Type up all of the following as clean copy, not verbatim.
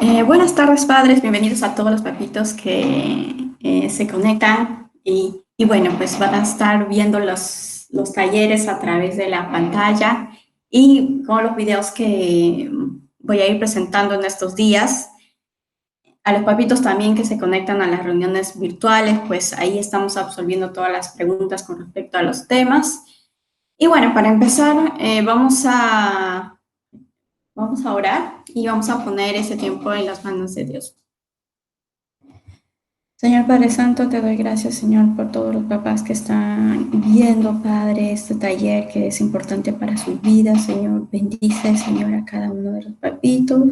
Buenas tardes, padres. Bienvenidos a todos los papitos que se conectan. Y bueno, pues van a estar viendo los talleres a través de la pantalla y con los videos que voy a ir presentando en estos días. A los papitos también que se conectan a las reuniones virtuales, pues ahí estamos absolviendo todas las preguntas con respecto a los temas. Y bueno, para empezar, vamos a orar y vamos a poner ese tiempo en las manos de Dios. Señor Padre Santo, te doy gracias, Señor, por todos los papás que están viendo, Padre, este taller que es importante para sus vidas, Señor. Bendice, Señor, a cada uno de los papitos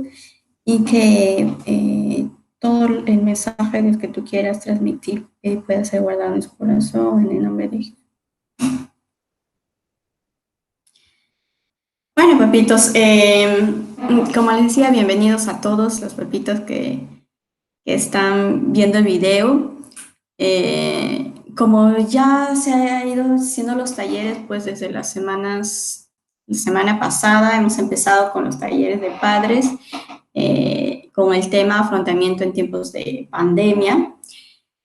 y que todo el mensaje Dios, que tú quieras transmitir pueda ser guardado en su corazón, en el nombre de Jesús. Bueno, papitos, como les decía, bienvenidos a todos los papitos que están viendo el video. Como ya se ha ido haciendo los talleres, pues desde la semana pasada hemos empezado con los talleres de padres, con el tema afrontamiento en tiempos de pandemia.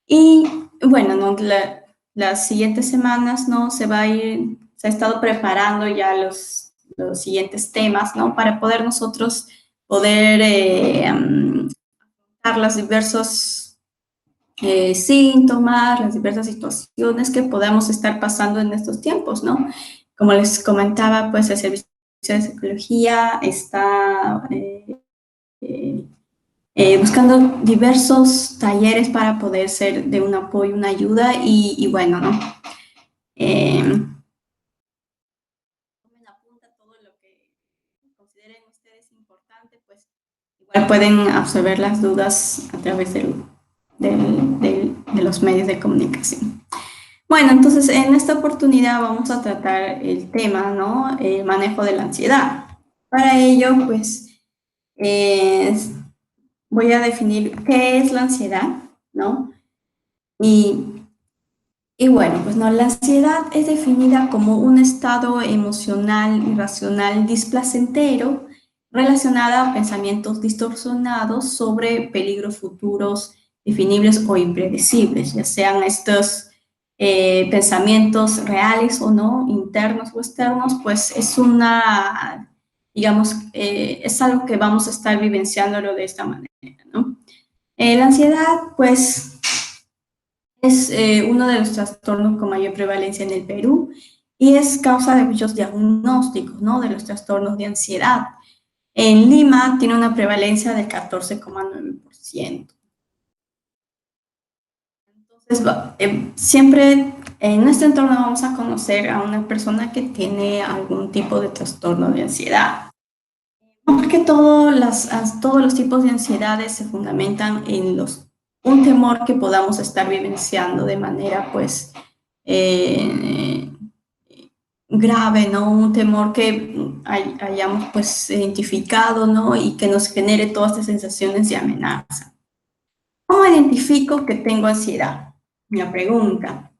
Y bueno, ¿no? Las siguientes semanas, ¿no? Se ha estado preparando ya los siguientes temas, ¿no? Para poder nosotros afrontar los diversos síntomas, las diversas situaciones que podamos estar pasando en estos tiempos, ¿no? Como les comentaba, pues el Servicio de Psicología está buscando diversos talleres para poder ser de un apoyo, una ayuda y bueno, ¿no? Tomen apunta todo lo que consideren ustedes importante, pues igual pueden absorber las dudas a través de los medios de comunicación. Bueno, entonces en esta oportunidad vamos a tratar el tema, ¿no? El manejo de la ansiedad. Para ello, pues, voy a definir qué es la ansiedad, ¿no? Y bueno, pues no, la ansiedad es definida como un estado emocional irracional displacentero relacionada a pensamientos distorsionados sobre peligros futuros definibles o impredecibles, ya sean estos pensamientos reales o no, internos o externos, pues digamos, es algo que vamos a estar vivenciándolo de esta manera, ¿no? La ansiedad, pues, es uno de los trastornos con mayor prevalencia en el Perú y es causa de muchos diagnósticos, ¿no? De los trastornos de ansiedad. En Lima tiene una prevalencia del 14,9%. Entonces, siempre en nuestro entorno vamos a conocer a una persona que tiene algún tipo de trastorno de ansiedad. Porque todos los tipos de ansiedades se fundamentan en un temor que podamos estar vivenciando de manera, pues, grave, ¿no? Un temor que hayamos, pues, identificado, ¿no? Y que nos genere todas estas sensaciones de amenaza. ¿Cómo identifico que tengo ansiedad? La pregunta.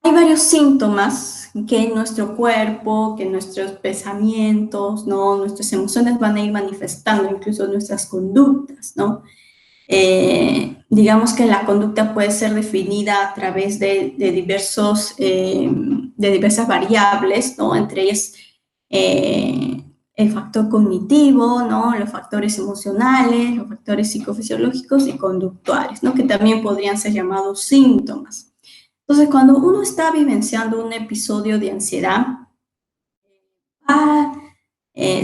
Hay varios síntomas que nuestro cuerpo, que nuestros pensamientos, ¿no? Nuestras emociones van a ir manifestando, incluso nuestras conductas, ¿no? Digamos que la conducta puede ser definida a través de diversas variables, ¿no? Entre ellas el factor cognitivo, ¿no? Los factores emocionales, los factores psicofisiológicos y conductuales, ¿no? Que también podrían ser llamados síntomas. Entonces, cuando uno está vivenciando un episodio de ansiedad, eh,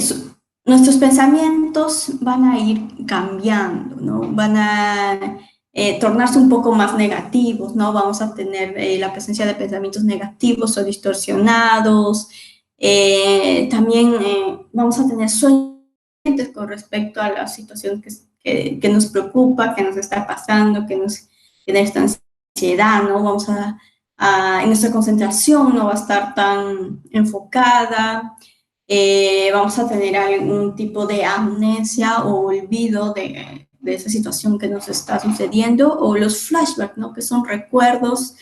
nuestros pensamientos van a ir cambiando, ¿no? Van a tornarse un poco más negativos, ¿no? Vamos a tener la presencia de pensamientos negativos o distorsionados. También vamos a tener sueños con respecto a la situación que nos preocupa, que nos está pasando, que nos genera esta ansiedad, ¿no? En nuestra concentración no va a estar tan enfocada. Vamos a tener algún tipo de amnesia o olvido de esa situación que nos está sucediendo, o los flashbacks, ¿no? Que son recuerdos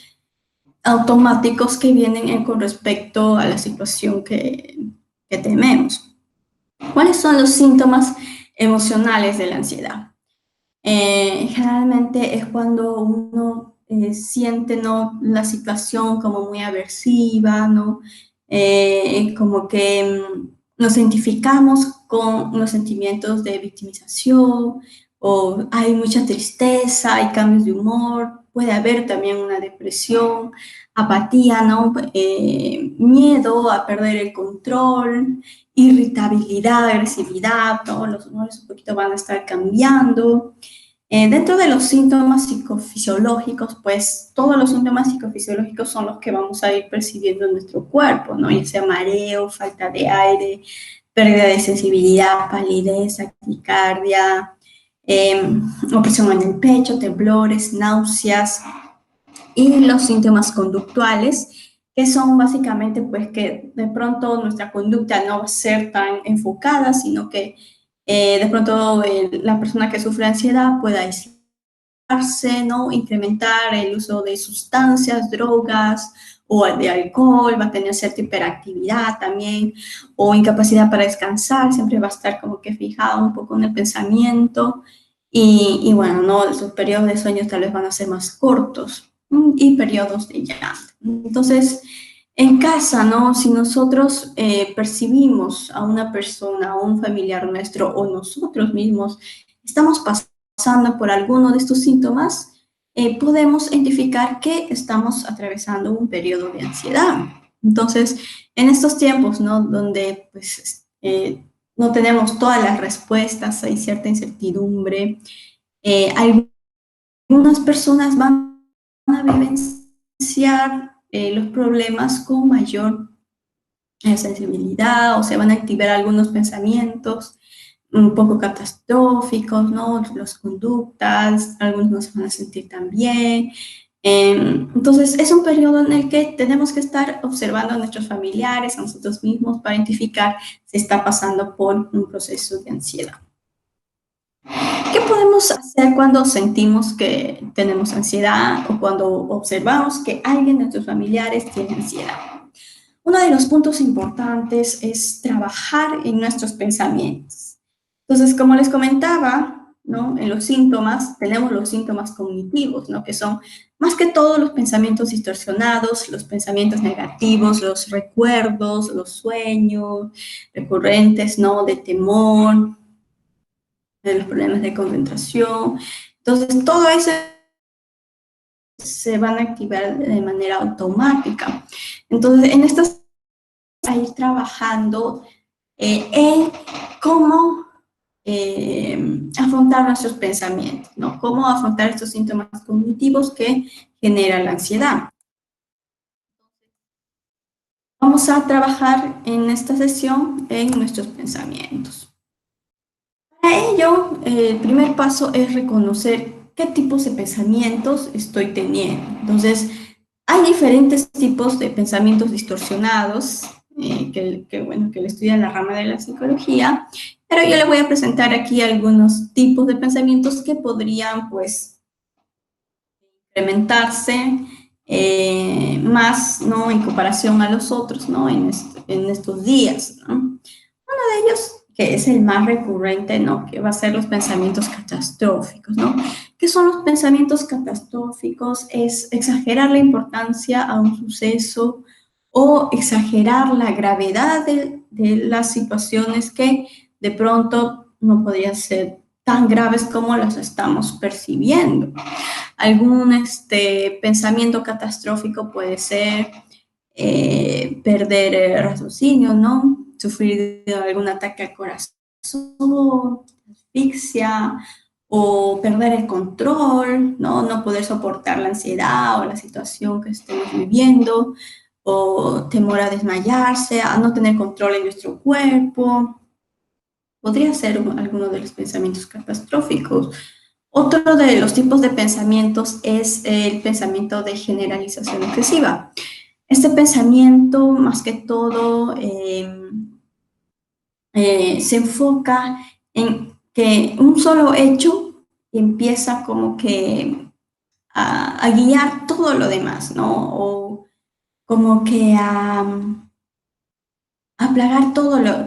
automáticos que vienen con respecto a la situación que tememos. ¿Cuáles son los síntomas emocionales de la ansiedad. Generalmente es cuando uno siente, ¿no?, la situación como muy aversiva, ¿no? Como que nos identificamos con los sentimientos de victimización, o hay mucha tristeza, hay cambios de humor, puede haber también una depresión, apatía, ¿no? Miedo a perder el control, irritabilidad, agresividad, ¿no? Los humores un poquito van a estar cambiando. Dentro de los síntomas psicofisiológicos, pues todos los síntomas psicofisiológicos son los que vamos a ir percibiendo en nuestro cuerpo, ¿no? Ya sea mareo, falta de aire, pérdida de sensibilidad, palidez, taquicardia, opresión en el pecho, temblores, náuseas, y los síntomas conductuales, que son básicamente pues que de pronto nuestra conducta no va a ser tan enfocada, sino que de pronto la persona que sufre ansiedad pueda aislarse, ¿no? Incrementar el uso de sustancias, drogas o de alcohol, va a tener cierta hiperactividad también, o incapacidad para descansar, siempre va a estar como que fijado un poco en el pensamiento, y bueno, ¿no? Sus periodos de sueño tal vez van a ser más cortos, y periodos de llanto. Entonces, en casa, ¿no? Si nosotros percibimos a una persona, a un familiar nuestro, o nosotros mismos estamos pasando por alguno de estos síntomas, podemos identificar que estamos atravesando un periodo de ansiedad. Entonces, en estos tiempos, ¿no?, donde pues no tenemos todas las respuestas, hay cierta incertidumbre, algunas personas van a vivenciar los problemas con mayor sensibilidad, o se van a activar algunos pensamientos un poco catastróficos, ¿no? Las conductas, algunos no se van a sentir tan bien. Entonces, es un periodo en el que tenemos que estar observando a nuestros familiares, a nosotros mismos, para identificar si está pasando por un proceso de ansiedad. ¿Qué podemos hacer cuando sentimos que tenemos ansiedad o cuando observamos que alguien de nuestros familiares tiene ansiedad? Uno de los puntos importantes es trabajar en nuestros pensamientos. Entonces, como les comentaba, ¿no?, en los síntomas, tenemos los síntomas cognitivos, ¿no?, que son más que todo los pensamientos distorsionados, los pensamientos negativos, los recuerdos, los sueños recurrentes, ¿no?, de temor, de los problemas de concentración. Entonces, todo eso se van a activar de manera automática. Entonces, en estas a ir trabajando en cómo afrontar nuestros pensamientos, ¿no? Cómo afrontar estos síntomas cognitivos que generan la ansiedad. Vamos a trabajar en esta sesión en nuestros pensamientos. Para ello, el primer paso es reconocer qué tipos de pensamientos estoy teniendo. Entonces, hay diferentes tipos de pensamientos distorsionados bueno, que le estudia la rama de la psicología, pero yo le voy a presentar aquí algunos tipos de pensamientos que podrían, pues, incrementarse más, ¿no?, en comparación a los otros, ¿no?, en estos días, ¿no? Uno de ellos, que es el más recurrente, ¿no?, que va a ser los pensamientos catastróficos, ¿no? ¿Qué son los pensamientos catastróficos? Es exagerar la importancia a un suceso o exagerar la gravedad de las situaciones que de pronto no podrían ser tan graves como las estamos percibiendo. Algún pensamiento catastrófico puede ser perder el raciocinio, ¿no? Sufrir de algún ataque al corazón, asfixia, o perder el control, ¿no? No poder soportar la ansiedad o la situación que estemos viviendo, o temor a desmayarse, a no tener control en nuestro cuerpo. Podría ser alguno de los pensamientos catastróficos. Otro de los tipos de pensamientos es el pensamiento de generalización excesiva. Este pensamiento, más que todo, se enfoca en que un solo hecho empieza como que a guiar todo lo demás, ¿no? O como que a aplacar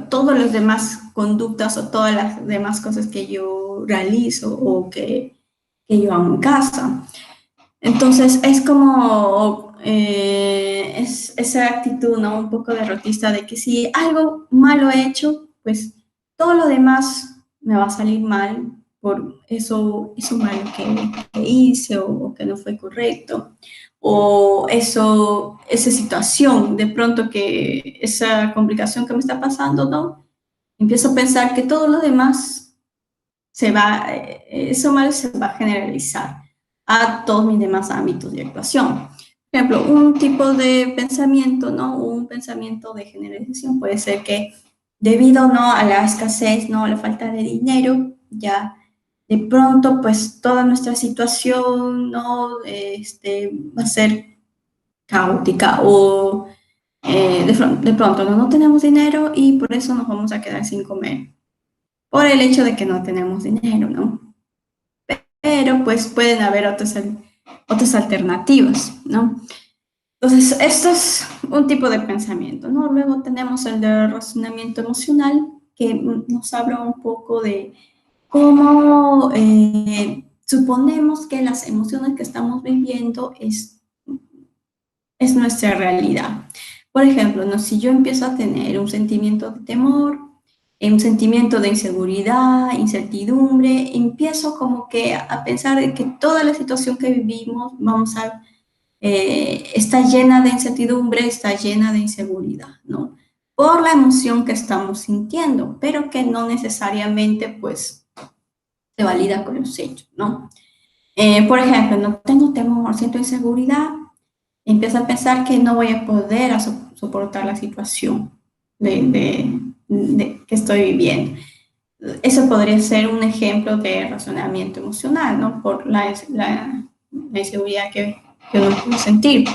todas las demás conductas o todas las demás cosas que yo realizo o que yo hago en casa. Entonces es como es esa actitud, ¿no? Un poco derrotista de que si algo malo he hecho, pues todo lo demás me va a salir mal por eso malo que hice o que no fue correcto. O esa situación, de pronto que esa complicación que me está pasando, ¿no? Empiezo a pensar que todo lo demás eso malo se va a generalizar a todos mis demás ámbitos de actuación. Por ejemplo, un tipo de pensamiento, ¿no? Un pensamiento de generalización puede ser que debido, ¿no? A la escasez, ¿no? A la falta de dinero, ya de pronto, pues toda nuestra situación, ¿no? Va a ser caótica o de pronto no tenemos dinero y por eso nos vamos a quedar sin comer, por el hecho de que no tenemos dinero, ¿no? Pero pues pueden haber otras alternativas, ¿no? Entonces, esto es un tipo de pensamiento, ¿no? Luego tenemos el de razonamiento emocional, que nos habla un poco de cómo suponemos que las emociones que estamos viviendo es nuestra realidad. Por ejemplo, ¿no? Si yo empiezo a tener un sentimiento de temor, un sentimiento de inseguridad, incertidumbre, empiezo como que a pensar de que toda la situación que vivimos, está llena de incertidumbre, está llena de inseguridad, ¿no? Por la emoción que estamos sintiendo, pero que no necesariamente, pues, se valida con los hechos, ¿no? Por ejemplo, no tengo temor, siento inseguridad, empiezo a pensar que no voy a poder soportar la situación que estoy viviendo. Eso podría ser un ejemplo de razonamiento emocional, ¿no? Por la inseguridad que uno puede sentir.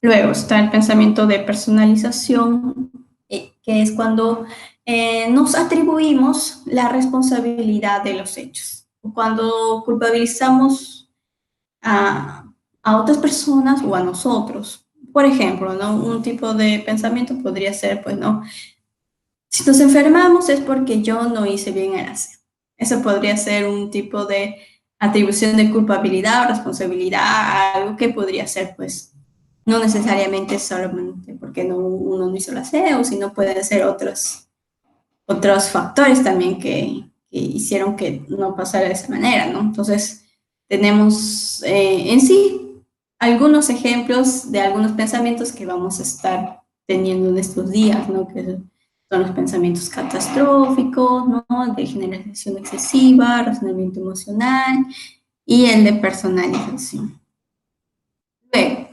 Luego está el pensamiento de personalización, que es cuando nos atribuimos la responsabilidad de los hechos, o cuando culpabilizamos a, a otras personas o a nosotros. Por ejemplo, ¿no? Un tipo de pensamiento podría ser, pues, ¿no? Si nos enfermamos es porque yo no hice bien el aseo. Eso podría ser un tipo de atribución de culpabilidad o responsabilidad, algo que podría ser, pues, no necesariamente solamente porque uno no hizo el aseo, sino pueden ser otros factores también que hicieron que no pasara de esa manera, ¿no? Entonces, tenemos en sí algunos ejemplos de algunos pensamientos que vamos a estar teniendo en estos días, ¿no? Que son los pensamientos catastróficos, ¿no? De generalización excesiva, razonamiento emocional y el de personalización. Luego,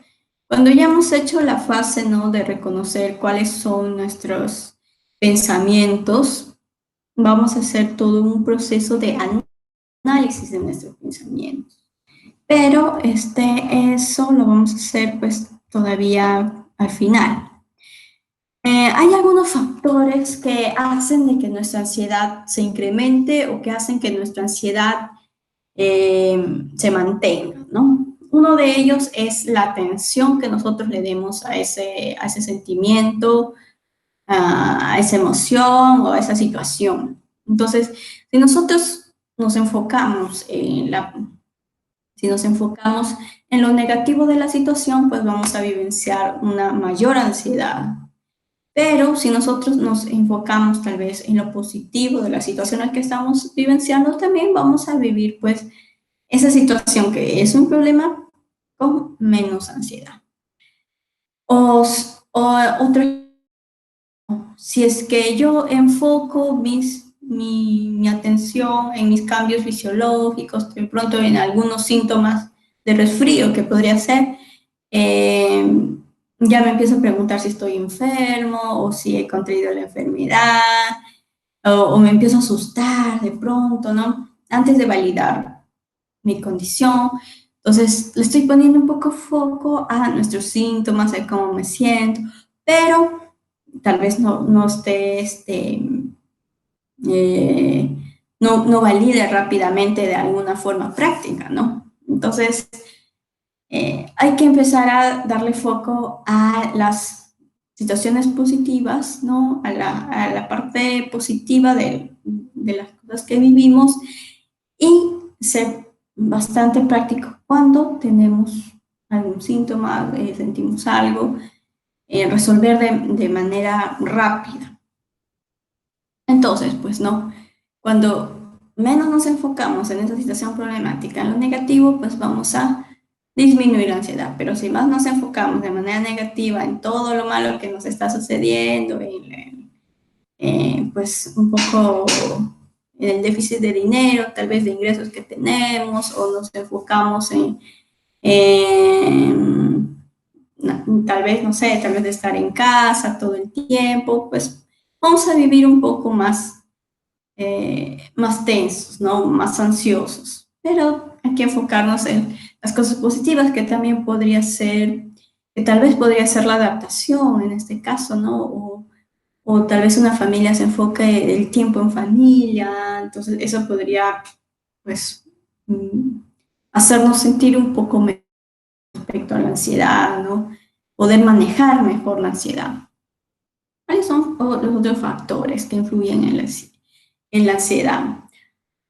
cuando ya hemos hecho la fase, ¿no? De reconocer cuáles son nuestros pensamientos, vamos a hacer todo un proceso de análisis de nuestros pensamientos. Pero eso lo vamos a hacer pues todavía al final. Hay algunos factores que hacen de que nuestra ansiedad se incremente o que hacen que nuestra ansiedad se mantenga, ¿no? Uno de ellos es la atención que nosotros le demos a ese sentimiento, a esa emoción o a esa situación. Entonces, si nosotros nos enfocamos si nos enfocamos en lo negativo de la situación, pues vamos a vivenciar una mayor ansiedad. Pero si nosotros nos enfocamos tal vez en lo positivo de la situación en la que estamos vivenciando, también vamos a vivir pues esa situación que es un problema con menos ansiedad. O otro, si es que yo enfoco mi atención en mis cambios fisiológicos, de pronto en algunos síntomas de resfrío que podría ser, ya me empiezo a preguntar si estoy enfermo o si he contraído la enfermedad, o me empiezo a asustar de pronto, ¿no? Antes de validar mi condición. Entonces, le estoy poniendo un poco foco a nuestros síntomas, a cómo me siento, pero tal vez no esté, no valide rápidamente de alguna forma práctica, ¿no? Entonces, hay que empezar a darle foco a las situaciones positivas, ¿no? A la parte positiva de las cosas que vivimos y ser bastante práctico cuando tenemos algún síntoma, sentimos algo, resolver de manera rápida. Entonces, pues no, cuando menos nos enfocamos en esa situación problemática, en lo negativo, pues vamos a disminuir la ansiedad. Pero si más nos enfocamos de manera negativa en todo lo malo que nos está sucediendo, pues un poco en el déficit de dinero, tal vez de ingresos que tenemos, o nos enfocamos en tal vez, no sé, tal vez de estar en casa todo el tiempo, pues vamos a vivir un poco más tensos, ¿no? Más ansiosos. Pero hay que enfocarnos en las cosas positivas, que también podría ser, que tal vez podría ser la adaptación en este caso, ¿no? O tal vez una familia se enfoque el tiempo en familia, entonces eso podría, pues, hacernos sentir un poco mejor respecto a la ansiedad, ¿no? Poder manejar mejor la ansiedad. ¿Cuáles son los otros factores que influyen en la ansiedad?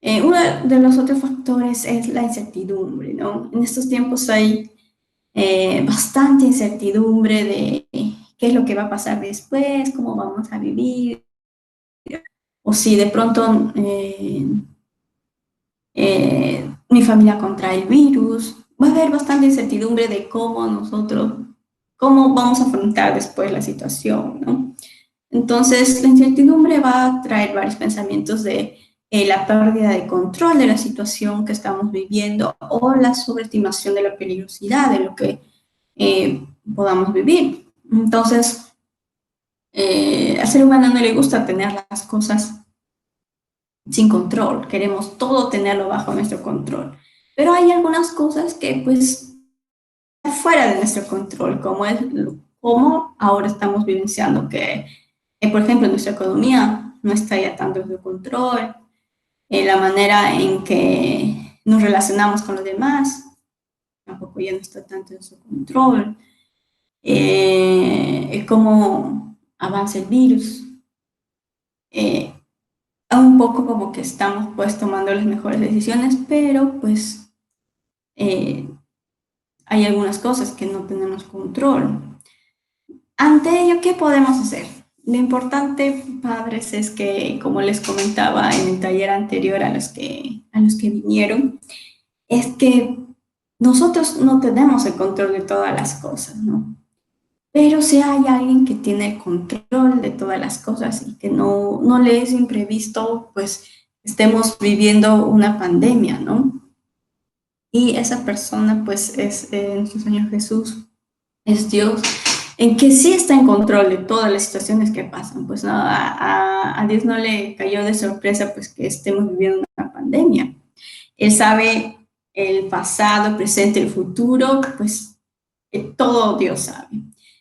Uno de los otros factores es la incertidumbre, ¿no? En estos tiempos hay bastante incertidumbre de qué es lo que va a pasar después, cómo vamos a vivir, o si de pronto mi familia contrae el virus. Va a haber bastante incertidumbre de cómo vamos a afrontar después la situación, ¿no? Entonces, la incertidumbre va a traer varios pensamientos de la pérdida de control de la situación que estamos viviendo o la sobreestimación de la peligrosidad de lo que podamos vivir. Entonces, al ser humano no le gusta tener las cosas sin control, queremos todo tenerlo bajo nuestro control. Pero hay algunas cosas que pues fuera de nuestro control, como ahora estamos vivenciando que por ejemplo, nuestra economía no está ya tanto en su control, la manera en que nos relacionamos con los demás tampoco ya no está tanto en su control, cómo avanza el virus, eh, un poco como que estamos pues tomando las mejores decisiones, pero pues eh, hay algunas cosas que no tenemos control. Ante ello, ¿qué podemos hacer? Lo importante, padres, es que, como les comentaba en el taller anterior a los que vinieron, es que nosotros no tenemos el control de todas las cosas, ¿no? Pero si hay alguien que tiene el control de todas las cosas y que no le es imprevisto, pues estemos viviendo una pandemia, ¿no? Y esa persona, pues, es nuestro Señor Jesús, es Dios, en que sí está en control de todas las situaciones que pasan. Pues no, a Dios no le cayó de sorpresa pues que estemos viviendo una pandemia. Él sabe el pasado, presente, el futuro, pues todo Dios sabe.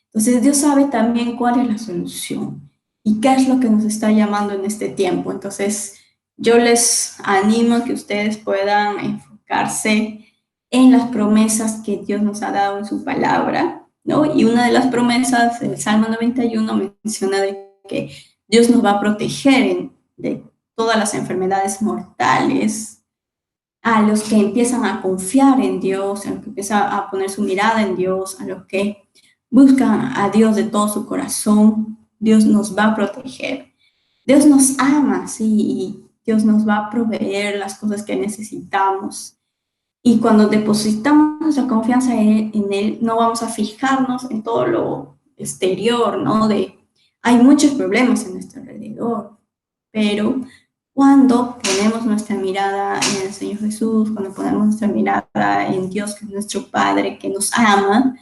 Entonces Dios sabe también cuál es la solución y qué es lo que nos está llamando en este tiempo. Entonces yo les animo a que ustedes puedan enfocarse en las promesas que Dios nos ha dado en su palabra, ¿no? Y una de las promesas, el Salmo 91 menciona de que Dios nos va a proteger de todas las enfermedades mortales, a los que empiezan a confiar en Dios, a los que empiezan a poner su mirada en Dios, a los que buscan a Dios de todo su corazón, Dios nos va a proteger. Dios nos ama, sí, y Dios nos va a proveer las cosas que necesitamos. Y cuando depositamos nuestra confianza en Él, no vamos a fijarnos en todo lo exterior, ¿no? Hay muchos problemas en nuestro alrededor, pero cuando ponemos nuestra mirada en el Señor Jesús, cuando ponemos nuestra mirada en Dios, que es nuestro Padre, que nos ama,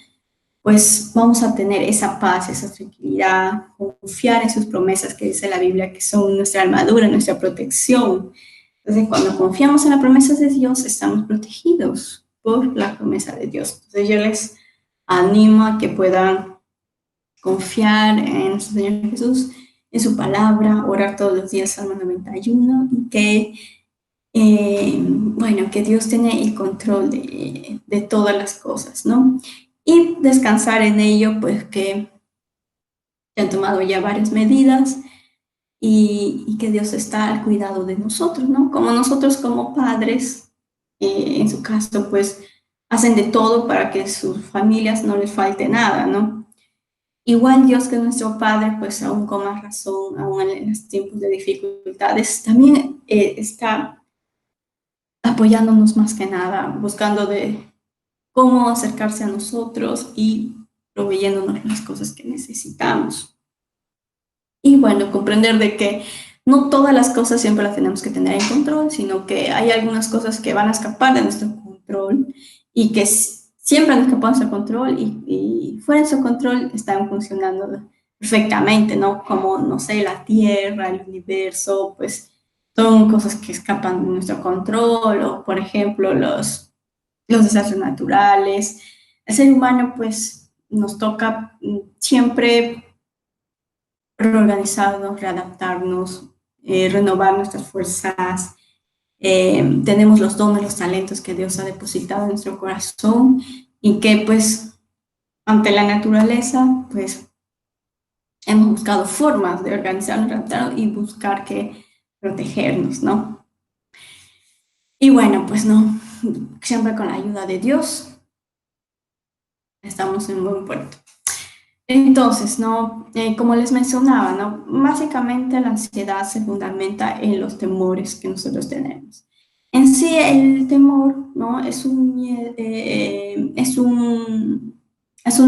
pues vamos a tener esa paz, esa tranquilidad, confiar en sus promesas que dice la Biblia, que son nuestra armadura, nuestra protección. Entonces, cuando confiamos en las promesas de Dios, estamos protegidos por la promesa de Dios. Entonces, yo les animo a que puedan confiar en nuestro Señor Jesús, en su palabra, orar todos los días, Salmo 91, y bueno, que Dios tiene el control de todas las cosas, ¿no? Y descansar en ello, pues que que han tomado ya varias medidas y que Dios está al cuidado de nosotros, ¿no? Como nosotros como padres, en su caso, pues hacen de todo para que sus familias no les falte nada, ¿no? Igual Dios que es nuestro Padre, pues aún con más razón, aún en los tiempos de dificultades, también está apoyándonos más que nada, buscando de cómo acercarse a nosotros y proveyéndonos las cosas que necesitamos. Y bueno, comprender de que no todas las cosas siempre las tenemos que tener en control, sino que hay algunas cosas que van a escapar de nuestro control y que siempre han escapado de nuestro control y fuera de su control están funcionando perfectamente, ¿no? Como, no sé, la Tierra, el universo, pues son cosas que escapan de nuestro control o, por ejemplo, los desastres naturales. El ser humano, pues, nos toca siempre reorganizarnos, readaptarnos, renovar nuestras fuerzas. Tenemos los dones, los talentos que Dios ha depositado en nuestro corazón y que, pues, ante la naturaleza, pues, hemos buscado formas de organizarnos, readaptarnos y buscar que protegernos, ¿no? Y bueno, pues no, siempre con la ayuda de Dios estamos en buen puerto. Entonces, ¿no? Como les mencionaba, ¿no? Básicamente la ansiedad se fundamenta en los temores que nosotros tenemos. En sí, el temor, ¿no? Es una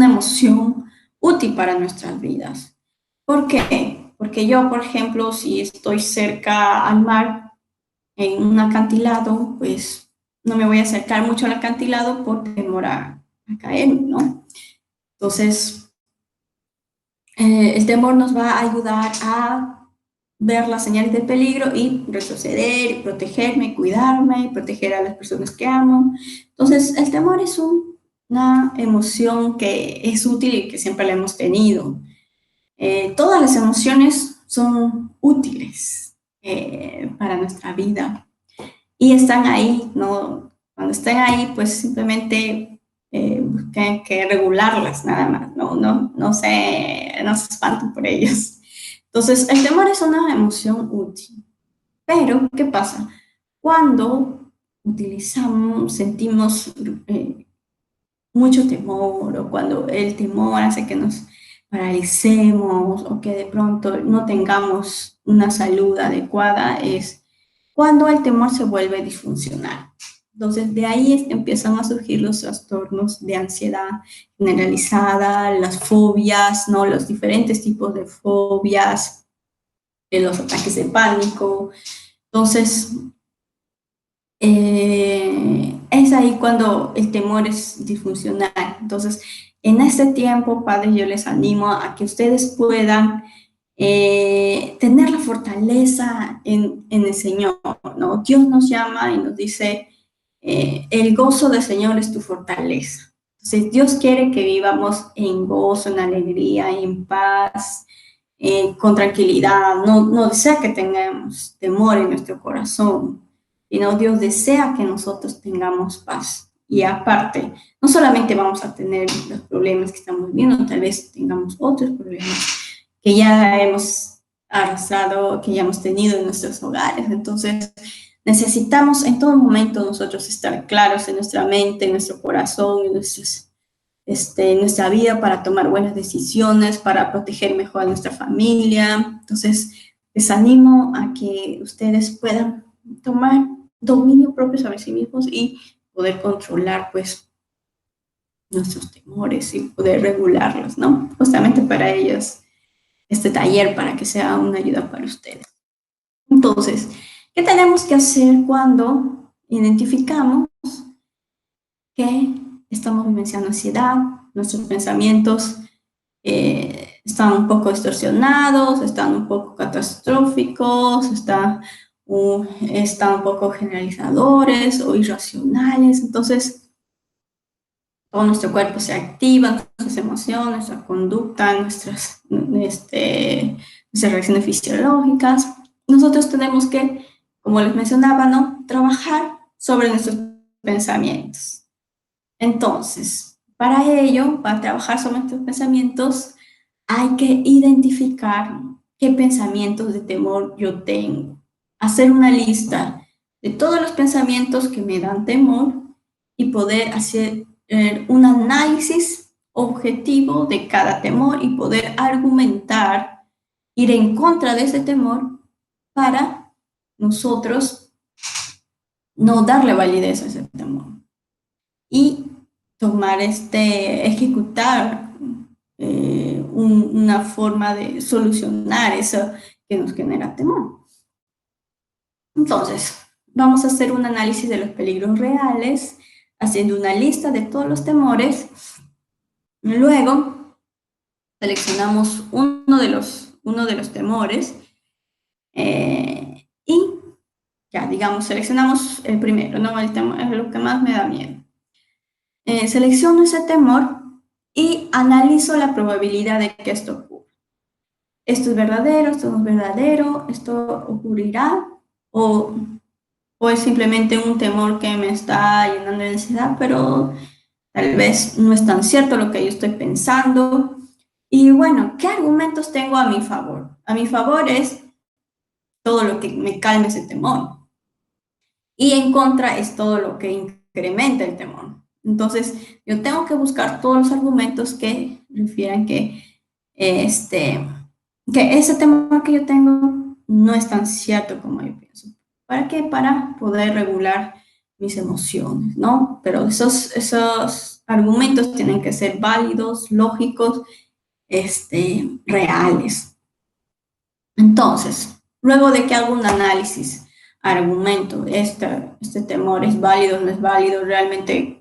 emoción útil para nuestras vidas. ¿Por qué? Porque yo, por ejemplo, si estoy cerca al mar, en un acantilado, pues no me voy a acercar mucho al acantilado por temor a caer, ¿no? Entonces, el temor nos va a ayudar a ver las señales de peligro y retroceder, y protegerme, cuidarme, y proteger a las personas que amo. Entonces, el temor es una emoción que es útil y que siempre la hemos tenido. Todas las emociones son útiles para nuestra vida y están ahí, ¿no? Cuando estén ahí, pues simplemente tienen que regularlas nada más, no se espanten por ellos. Entonces, el temor es una emoción útil, pero ¿qué pasa? Cuando sentimos mucho temor o cuando el temor hace que nos paralicemos o que de pronto no tengamos una salud adecuada, es cuando el temor se vuelve disfuncional. Entonces, de ahí empiezan a surgir los trastornos de ansiedad generalizada, las fobias, ¿no? Los diferentes tipos de fobias, los ataques de pánico. Entonces, es ahí cuando el temor es disfuncional. Entonces, en este tiempo, padres, yo les animo a que ustedes puedan tener la fortaleza en el Señor, ¿no? Dios nos llama y nos dice, el gozo del Señor es tu fortaleza. Entonces, Dios quiere que vivamos en gozo, en alegría, en paz, con tranquilidad. No desea que tengamos temor en nuestro corazón, sino Dios desea que nosotros tengamos paz. Y aparte, no solamente vamos a tener los problemas que estamos viendo, tal vez tengamos otros problemas que ya hemos arrastrado, que ya hemos tenido en nuestros hogares. Entonces, necesitamos en todo momento nosotros estar claros en nuestra mente, en nuestro corazón, en nuestra vida para tomar buenas decisiones, para proteger mejor a nuestra familia. Entonces, les animo a que ustedes puedan tomar dominio propio sobre sí mismos y poder controlar, pues, nuestros temores y poder regularlos, ¿no? Justamente para ellos este taller para que sea una ayuda para ustedes. Entonces, ¿qué tenemos que hacer cuando identificamos que estamos vivenciando ansiedad, nuestros pensamientos están un poco distorsionados, están un poco catastróficos, están un poco generalizadores o irracionales? Entonces, todo nuestro cuerpo se activa, nuestras emociones, nuestra conducta, nuestras reacciones fisiológicas. Nosotros tenemos que, como les mencionaba, ¿no? Trabajar sobre nuestros pensamientos. Entonces, para ello, para trabajar sobre nuestros pensamientos, hay que identificar qué pensamientos de temor yo tengo, hacer una lista de todos los pensamientos que me dan temor y poder hacer un análisis objetivo de cada temor y poder argumentar, ir en contra de ese temor para nosotros no darle validez a ese temor y tomar ejecutar una forma de solucionar eso que nos genera temor. Entonces, vamos a hacer un análisis de los peligros reales, haciendo una lista de todos los temores. Luego, seleccionamos uno de los temores y ya, digamos, seleccionamos el primero, ¿no? El temor es lo que más me da miedo. Selecciono ese temor y analizo la probabilidad de que esto ocurra. ¿Esto es verdadero? ¿Esto no es verdadero? ¿Esto ocurrirá? ¿O es simplemente un temor que me está llenando de ansiedad, pero tal vez no es tan cierto lo que yo estoy pensando? Y bueno, ¿qué argumentos tengo a mi favor? A mi favor es todo lo que me calme ese temor. Y en contra es todo lo que incrementa el temor. Entonces, yo tengo que buscar todos los argumentos que refieran que ese temor que yo tengo no es tan cierto como yo pienso. ¿Para qué? Para poder regular mis emociones, ¿no? Pero esos argumentos tienen que ser válidos, lógicos, reales. Entonces, luego de que hago un análisis, argumento, este temor es válido, no es válido, realmente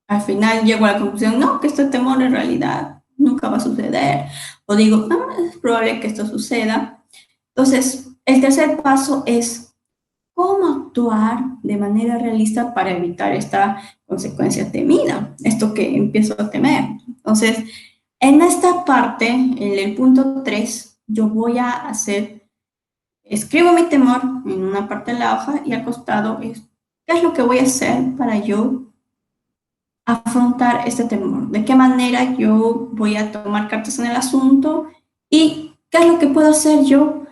al final llego a la conclusión, no, que este temor en realidad nunca va a suceder, o digo, es probable que esto suceda. Entonces, el tercer paso es cómo actuar de manera realista para evitar esta consecuencia temida, esto que empiezo a temer. Entonces, en esta parte, en el punto 3, yo voy a escribo mi temor en una parte de la hoja y al costado es, ¿qué es lo que voy a hacer para yo afrontar este temor? ¿De qué manera yo voy a tomar cartas en el asunto? ¿Y qué es lo que puedo hacer yo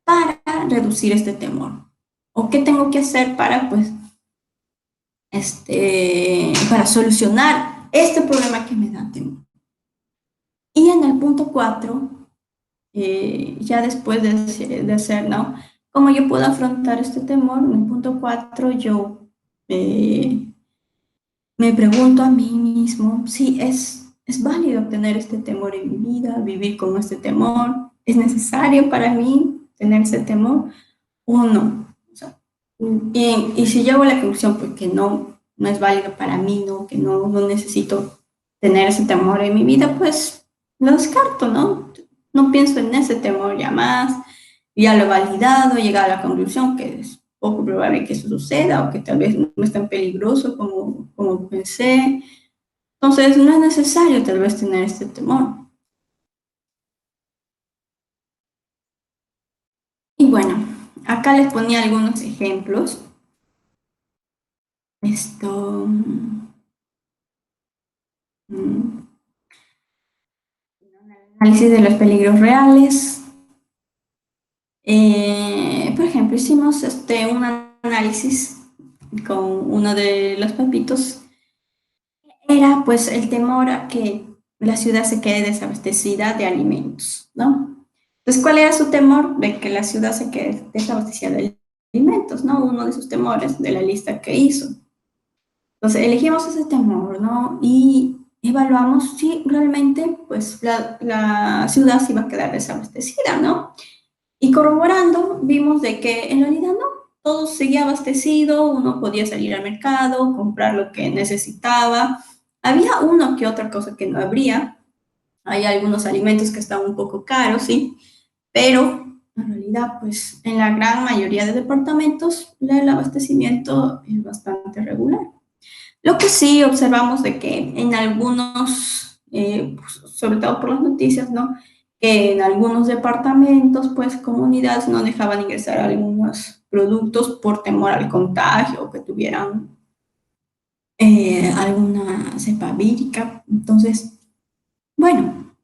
para reducir este temor? ¿O qué tengo que hacer para, pues, para solucionar este problema que me da temor? Y en el punto 4, ya después de hacer, ¿no? ¿Cómo yo puedo afrontar este temor? En el punto 4 yo me pregunto a mí mismo si es válido tener este temor en mi vida, vivir con este temor, ¿es necesario para mí tener ese temor o no? O sea, y si llego a la conclusión pues, que no es válido para mí, ¿no? Que no necesito tener ese temor en mi vida, pues lo descarto, ¿no? No pienso en ese temor ya más, ya lo he validado, he llegado a la conclusión que es poco probable que eso suceda o que tal vez no es tan peligroso como pensé. Entonces, no es necesario tal vez tener este temor. Y bueno, acá les ponía algunos ejemplos. Esto... mm, análisis de los peligros reales. Por ejemplo, hicimos un análisis con uno de los papitos. Era pues el temor a que la ciudad se quede desabastecida de alimentos, ¿no? Entonces, ¿cuál era su temor? De que la ciudad se quede desabastecida de alimentos, ¿no? Uno de sus temores de la lista que hizo. Entonces, elegimos ese temor, ¿no? Y evaluamos si realmente, pues, la ciudad se iba a quedar desabastecida, ¿no? Y corroborando, vimos de que en realidad no, todo seguía abastecido, uno podía salir al mercado, comprar lo que necesitaba. Había uno que otra cosa que no habría. Hay algunos alimentos que están un poco caros, sí, pero en realidad, pues en la gran mayoría de departamentos, el abastecimiento es bastante regular. Lo que sí observamos de que en algunos, pues, sobre todo por las noticias, ¿no? Que en algunos departamentos, pues comunidades no dejaban ingresar algunos productos por temor al contagio o que tuvieran alguna cepa vírica. Entonces, bueno,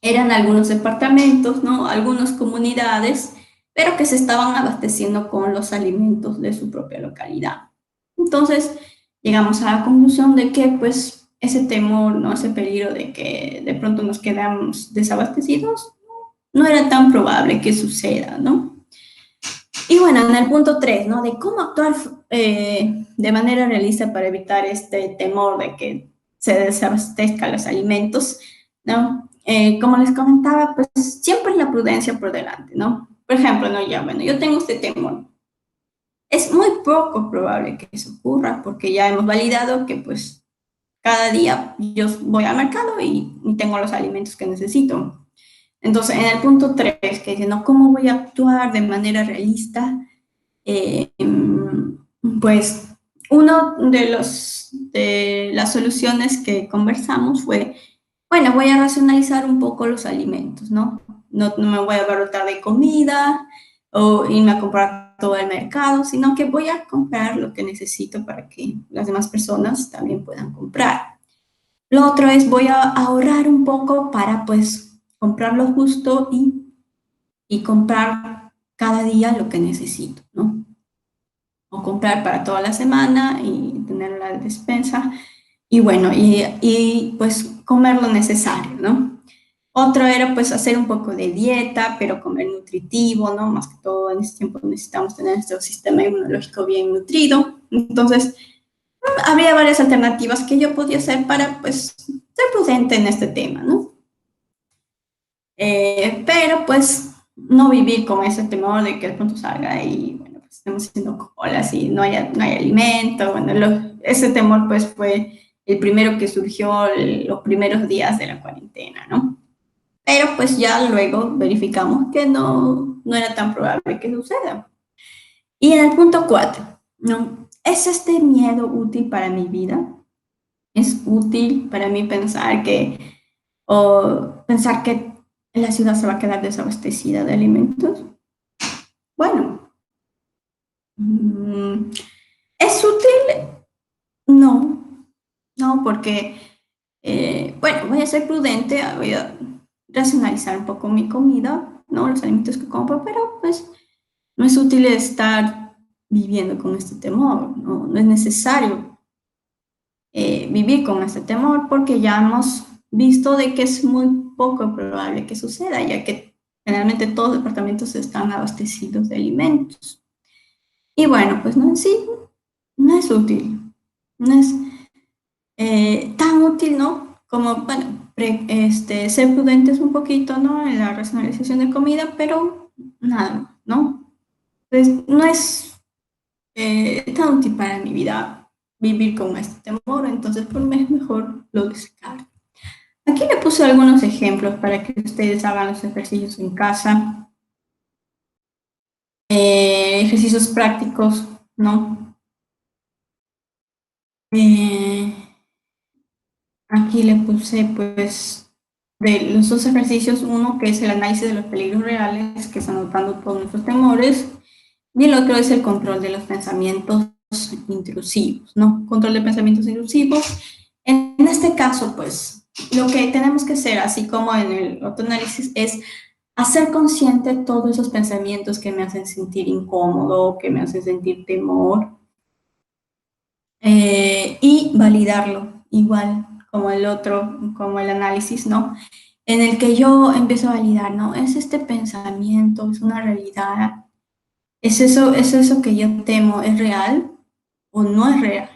Eran algunos departamentos, ¿no? Algunas comunidades, pero que se estaban abasteciendo con los alimentos de su propia localidad. Entonces, llegamos a la conclusión de que, pues, ese temor, ¿no? Ese peligro de que de pronto nos quedamos desabastecidos, no era tan probable que suceda, ¿no? Y bueno, en el punto 3, ¿no? De cómo actuar de manera realista para evitar este temor de que se desabastezcan los alimentos, ¿no? Como les comentaba, pues siempre la prudencia por delante, ¿no? Por ejemplo, no, ya, bueno, yo tengo este temor. Es muy poco probable que eso ocurra porque ya hemos validado que pues cada día yo voy al mercado y tengo los alimentos que necesito. Entonces, en el punto 3 que dice, ¿no? ¿Cómo voy a actuar de manera realista? Eh, pues uno de las soluciones que conversamos fue, bueno, voy a racionalizar un poco los alimentos, ¿no? No me voy a abarrotar de comida o irme a comprar todo el mercado, sino que voy a comprar lo que necesito para que las demás personas también puedan comprar. Lo otro es voy a ahorrar un poco para pues comprar lo justo y comprar cada día lo que necesito, ¿no? O comprar para toda la semana y tener la despensa y bueno, pues comer lo necesario, ¿no? Otro era pues hacer un poco de dieta, pero comer nutritivo, ¿no? Más que todo en este tiempo necesitamos tener nuestro sistema inmunológico bien nutrido. Entonces, había varias alternativas que yo podía hacer para pues ser prudente en este tema, ¿no? Pero pues no vivir con ese temor de que de pronto salga y bueno, pues estemos haciendo colas y no hay alimento. Bueno, ese temor pues fue el primero que surgió los primeros días de la cuarentena, ¿no? Pero pues ya luego verificamos que no era tan probable que suceda. Y en el punto 4, ¿no? ¿Es este miedo útil para mi vida? ¿Es útil para mí pensar que la ciudad se va a quedar desabastecida de alimentos? Bueno, mm, ¿es útil? No, no, porque, bueno, voy a ser prudente, voy a racionalizar un poco mi comida, ¿no? Los alimentos que compro, pero pues no es útil estar viviendo con este temor, ¿no? No es necesario vivir con este temor porque ya hemos visto de que es muy poco probable que suceda, ya que generalmente todos los departamentos están abastecidos de alimentos. Y bueno, pues no, sí, no es útil, no es tan útil, ¿no? Como, bueno, ser prudentes un poquito, ¿no? En la racionalización de comida, pero nada, ¿no? Pues no es tan útil para mi vida vivir con este temor, entonces por mí es mejor lo descarto. Aquí le puse algunos ejemplos para que ustedes hagan los ejercicios en casa, ejercicios prácticos, ¿no? Eh, Aquí le puse, pues, de los dos ejercicios, uno que es el análisis de los peligros reales, que es anotando todos nuestros temores, y el otro es el control de los pensamientos intrusivos, ¿no? Control de pensamientos intrusivos. En este caso, pues, lo que tenemos que hacer, así como en el otro análisis, es hacer consciente todos esos pensamientos que me hacen sentir incómodo, que me hacen sentir temor, y validarlo, igual como el otro, como el análisis, ¿no? En el que yo empiezo a validar, ¿no? ¿Es este pensamiento, es una realidad? Es eso que yo temo, es real o no es real?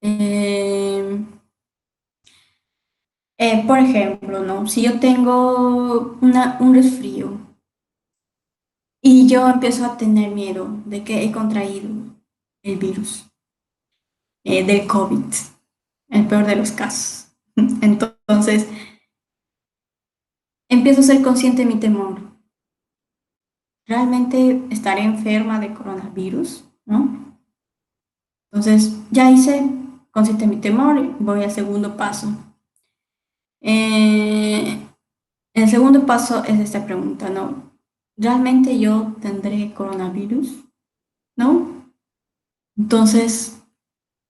Eh, por ejemplo, ¿no? Si yo tengo un resfrío y yo empiezo a tener miedo de que he contraído el virus del COVID, el peor de los casos. Entonces, empiezo a ser consciente de mi temor. ¿Realmente estaré enferma de coronavirus? ¿No? Entonces, ya hice consciente de mi temor y voy al segundo paso. Eh, el segundo paso es esta pregunta, ¿no? ¿Realmente yo tendré coronavirus? ¿No? Entonces,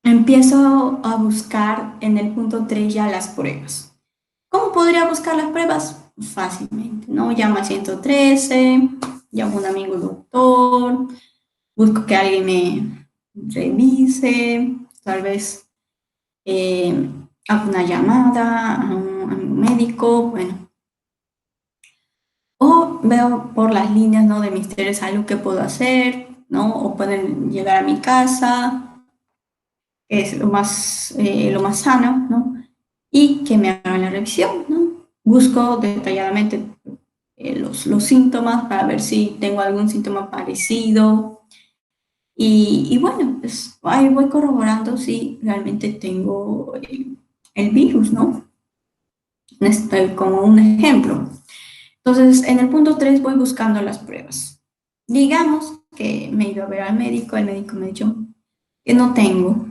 empiezo a buscar en el punto 3 ya las pruebas. ¿Cómo podría buscar las pruebas? Fácilmente, ¿no? Llamo al 113, llamo a un amigo doctor, busco que alguien me revise, tal vez hago una llamada a un médico, bueno. O veo por las líneas, ¿no? De Ministerio de Salud qué puedo hacer, ¿no? O pueden llegar a mi casa, que es lo más sano, ¿no? Y que me hagan la revisión, ¿no? Busco detalladamente los síntomas para ver si tengo algún síntoma parecido. Y bueno, pues ahí voy corroborando si realmente tengo el virus, ¿no? Como un ejemplo. Entonces, en el punto 3 voy buscando las pruebas. Digamos que me he ido a ver al médico, el médico me ha dicho que no tengo.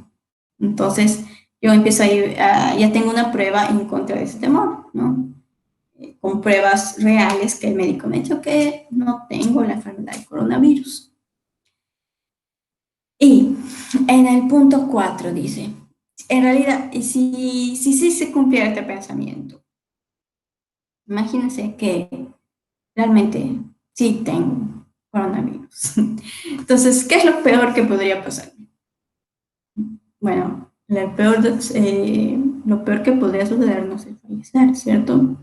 Entonces, yo empiezo a ir, ya tengo una prueba en contra de ese temor, ¿no? Con pruebas reales que el médico me ha dicho que no tengo la enfermedad de coronavirus. Y en el punto 4 dice, en realidad, si se cumpliera este pensamiento, imagínense que realmente sí tengo coronavirus. Entonces, ¿qué es lo peor que podría pasar? Bueno, lo peor que podría sucedernos es fallecer, ¿cierto?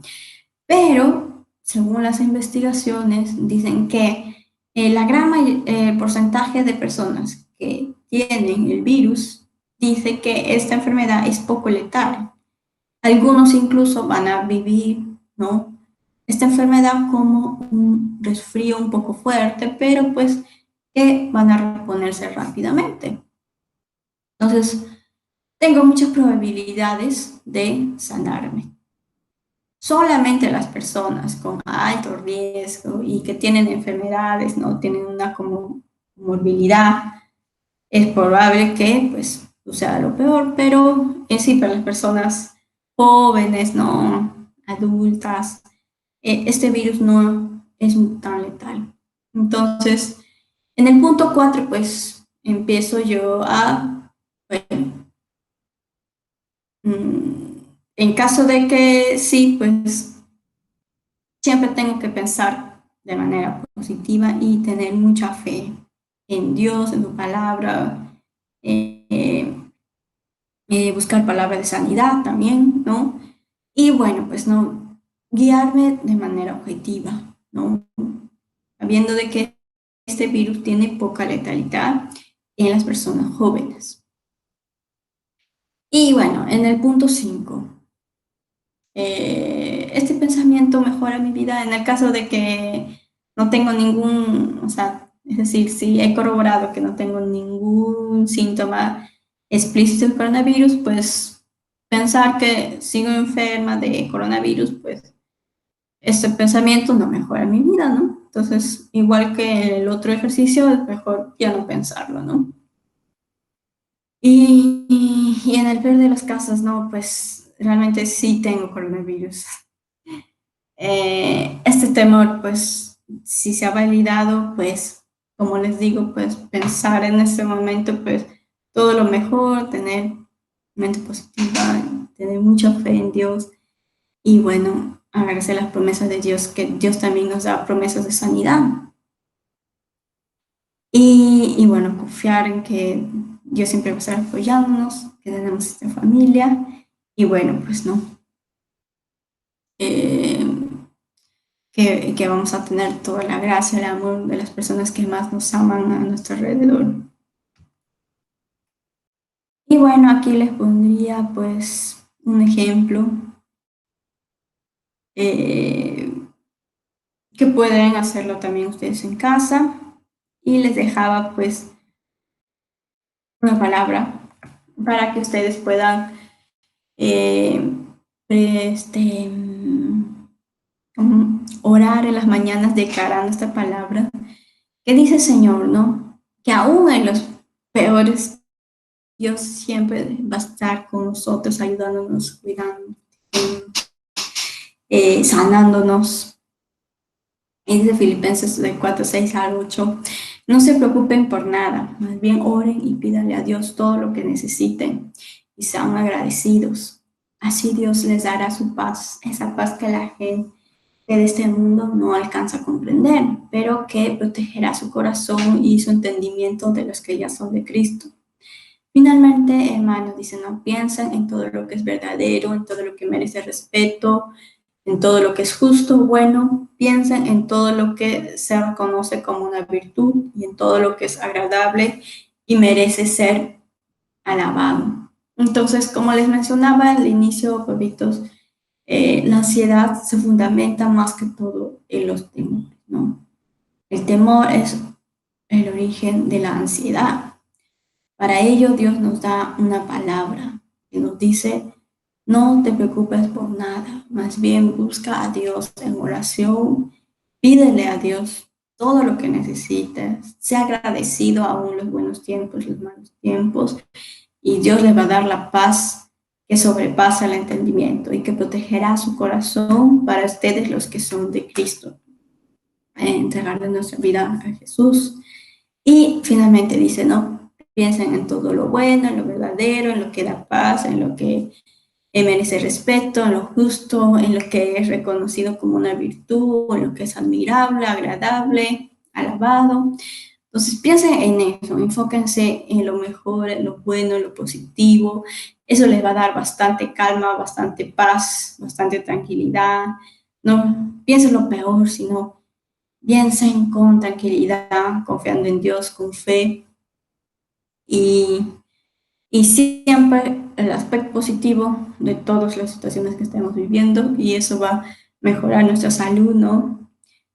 Pero, según las investigaciones, dicen que la gran porcentaje de personas que tienen el virus dice que esta enfermedad es poco letal. Algunos incluso van a vivir, ¿no? Esta enfermedad como un resfrío un poco fuerte, pero pues que van a reponerse rápidamente. Entonces, tengo muchas probabilidades de sanarme. Solamente las personas con alto riesgo y que tienen enfermedades, no tienen una comorbilidad, es probable que pues suceda lo peor, pero en sí para las personas jóvenes, no adultas, este virus no es tan letal. Entonces, en el punto 4, pues empiezo yo a, bueno, en caso de que sí, pues siempre tengo que pensar de manera positiva y tener mucha fe en Dios, en su palabra, buscar palabras de sanidad también, ¿no? Y bueno, pues no, guiarme de manera objetiva, ¿no? Sabiendo de que este virus tiene poca letalidad en las personas jóvenes. Y bueno, en el punto 5, este pensamiento mejora mi vida en el caso de que no tengo ningún, o sea, es decir, si he corroborado que no tengo ningún síntoma explícito del coronavirus, pues pensar que sigo enferma de coronavirus, pues este pensamiento no mejora mi vida, ¿no? Entonces, igual que el otro ejercicio, es mejor ya no pensarlo, ¿no? Y en el peor de los casos, no, pues realmente sí tengo coronavirus. Este temor, pues, si se ha validado, pues, como les digo, pues, pensar en este momento, pues, todo lo mejor, tener mente positiva, tener mucha fe en Dios y, bueno, agradecer las promesas de Dios, que Dios también nos da promesas de sanidad. Y bueno, confiar en que Dios siempre va a estar apoyándonos, que tenemos esta familia y, bueno, pues, no. Eh, que vamos a tener toda la gracia, el amor de las personas que más nos aman a nuestro alrededor. Y bueno, aquí les pondría pues un ejemplo eh, que pueden hacerlo también ustedes en casa y les dejaba pues una palabra para que ustedes puedan eh, este, orar en las mañanas declarando esta palabra que dice el Señor, ¿no? Que aún en los peores Dios siempre va a estar con nosotros, ayudándonos, cuidándonos, sanándonos. Y dice Filipenses de 4, 6 al 8, no se preocupen por nada, más bien oren y pídanle a Dios todo lo que necesiten y sean agradecidos. así Dios les dará su paz, esa paz que la gente de este mundo no alcanza a comprender, pero que protegerá su corazón y su entendimiento de los que ya son de Cristo. Finalmente, hermanos, dice, no piensen en todo lo que es verdadero, en todo lo que merece respeto, en todo lo que es justo, bueno, piensen en todo lo que se reconoce como una virtud y en todo lo que es agradable y merece ser alabado. Entonces, como les mencionaba al inicio, papitos, la ansiedad se fundamenta más que todo en los temores, ¿no? El temor es el origen de la ansiedad. Para ello, Dios nos da una palabra que nos dice, no te preocupes por nada, más bien busca a Dios en oración, pídele a Dios todo lo que necesites, sea agradecido aún los buenos tiempos, los malos tiempos, y Dios le va a dar la paz que sobrepasa el entendimiento y que protegerá su corazón para ustedes los que son de Cristo. Entregarle nuestra vida a Jesús. Y finalmente dice, no, piensen en todo lo bueno, en lo verdadero, en lo que da paz, en lo que merece respeto, en lo justo, en lo que es reconocido como una virtud, en lo que es admirable, agradable, alabado. Entonces piensen en eso, enfóquense en lo mejor, en lo bueno, en lo positivo. Eso les va a dar bastante calma, bastante paz, bastante tranquilidad. No piensen lo peor, sino piensen con tranquilidad, confiando en Dios, con fe. Y, y siempre el aspecto positivo de todas las situaciones que estemos viviendo, y eso va a mejorar nuestra salud, ¿no?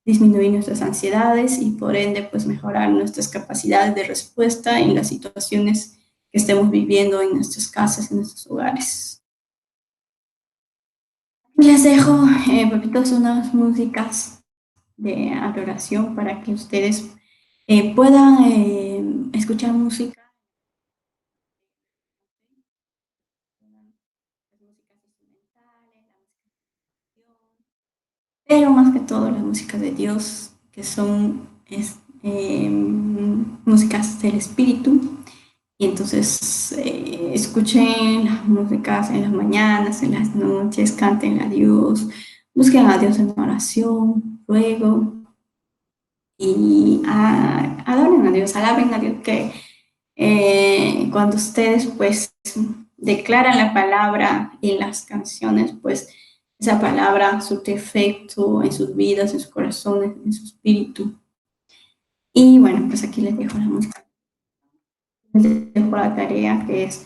Disminuir nuestras ansiedades y por ende pues mejorar nuestras capacidades de respuesta en las situaciones que estemos viviendo en nuestras casas, en nuestros hogares. Les dejo, papitos, unas músicas de adoración para que ustedes puedan escuchar música. Pero más que todo las músicas de Dios, que son músicas del Espíritu. Y entonces escuchen las músicas en las mañanas, en las noches, canten a Dios, busquen a Dios en oración, ruego, y adoren a Dios, alaben a Dios, que cuando ustedes pues declaran la palabra en las canciones, pues esa palabra surte efecto en sus vidas, en sus corazones, en su espíritu. Y bueno, pues aquí les dejo la música, les dejo la tarea que es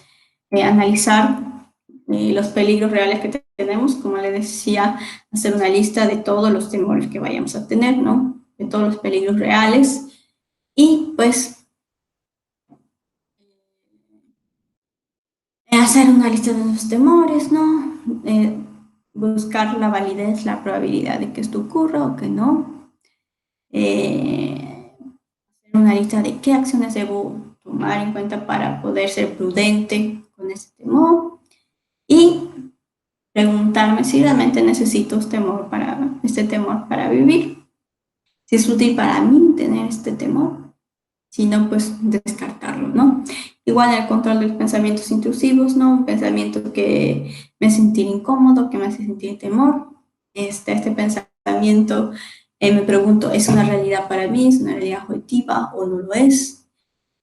analizar los peligros reales que tenemos, como les decía, hacer una lista de todos los temores que vayamos a tener, ¿no? De todos los peligros reales y pues hacer una lista de los temores, ¿no? Buscar la validez, la probabilidad de que esto ocurra o que no. Hacer una lista de qué acciones debo tomar en cuenta para poder ser prudente con ese temor y preguntarme si realmente necesito este temor para vivir, si es útil para mí tener este temor, si no, pues descartarlo, ¿no? Igual el control de los pensamientos intrusivos, ¿no? Un pensamiento que me hace sentir incómodo, que me hace sentir temor. Este pensamiento, me pregunto, ¿es una realidad para mí? ¿Es una realidad objetiva o no lo es?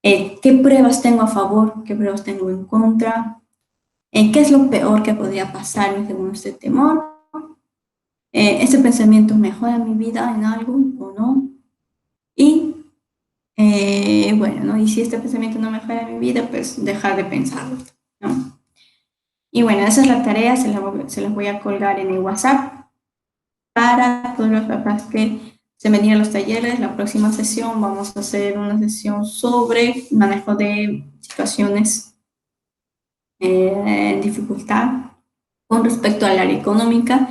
¿Qué pruebas tengo a favor? ¿Qué pruebas tengo en contra? ¿Qué es lo peor que podría pasarme según este temor? ¿Este pensamiento mejora mi vida en algo o no? Y bueno, ¿no? Y si este pensamiento no mejora mi vida, pues dejar de pensarlo, ¿no? Y bueno, esa es la tarea, se las voy a colgar en el WhatsApp para todos los papás que se vengan a los talleres. La próxima sesión vamos a hacer una sesión sobre manejo de situaciones en dificultad con respecto al área económica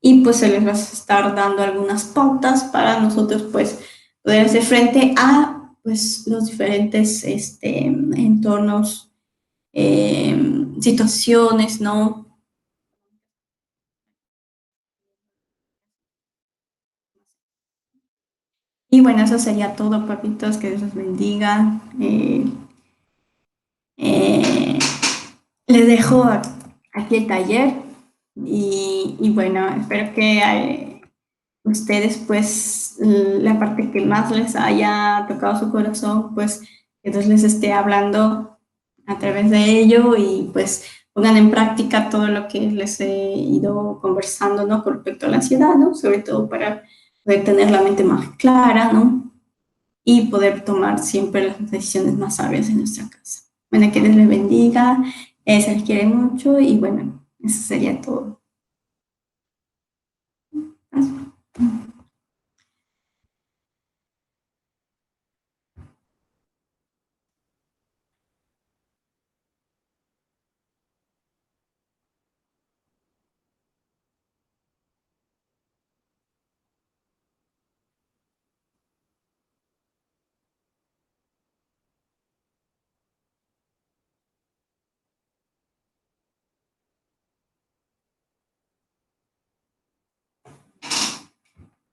y pues se les va a estar dando algunas pautas para nosotros pues poder hacer frente a pues los diferentes entornos, situaciones, ¿no? Y bueno, eso sería todo, papitos, que Dios los bendiga. Eh, les dejo aquí el taller Y bueno, espero que ustedes, pues, la parte que más les haya tocado su corazón, pues, que Dios les esté hablando a través de ello y pues pongan en práctica todo lo que les he ido conversando, ¿no? Con respecto a la ansiedad, ¿no? Sobre todo para poder tener la mente más clara, ¿no? Y poder tomar siempre las decisiones más sabias en nuestra casa. Bueno, que Dios les bendiga, se les quiere mucho y bueno, eso sería todo.